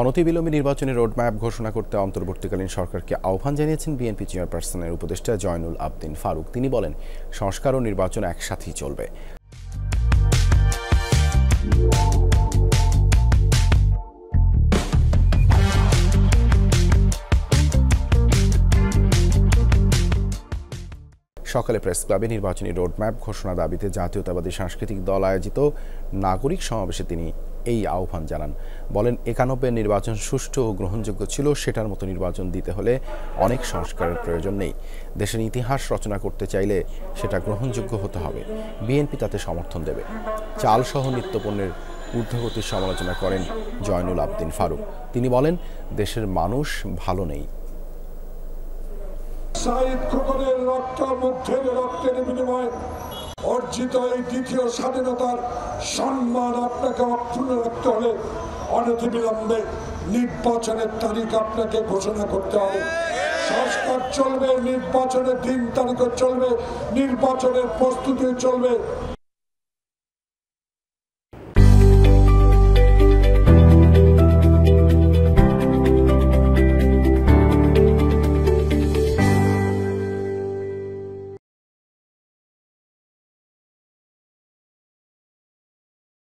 অনতিবিলম্বে নির্বাচনী রোডম্যাপ ঘোষণা করতে অন্তর্বর্তীকালীন সরকারকে আহ্বান জানিয়েছেন বিএনপি চেয়ারপারসনের উপদেষ্টা জয়নুল আবদিন ফারুক। তিনি বলেন, সংস্কার ও নির্বাচন একসাথেই চলবে। সকালে প্রেস ক্লাবে নির্বাচনী রোডম্যাপ ঘোষণা দাবিতে জাতীয়তাবাদী সাংস্কৃতিক দল আয়োজিত নাগরিক সমাবেশে তিনি এই আহ্বান জানান। বলেন, ৯১ নির্বাচন সুষ্ঠু ও গ্রহণযোগ্য ছিল, সেটার মতো নির্বাচন দিতে হলে অনেক সংস্কারের প্রয়োজন নেই। দেশের ইতিহাস রচনা করতে চাইলে সেটা গ্রহণযোগ্য হতে হবে, বিএনপি তাতে সমর্থন দেবে। চালসহ নিত্যপণ্যের ঊর্ধ্বগতির সমালোচনা করেন জয়নুল আবদিন ফারুক। তিনি বলেন, দেশের মানুষ ভালো নেই। শহীদ খোকনের রক্তের বিনিময়ে অর্জিত এই দ্বিতীয় স্বাধীনতার সম্মান আপনাকে অক্ষুণ্ণ রাখতে হলে অনতিবিলম্বে নির্বাচনের তারিখ আপনাকে ঘোষণা করতে হবে। সংস্কার চলবে, নির্বাচনের দিন তারিখও চলবে, নির্বাচনের প্রস্তুতি চলবে।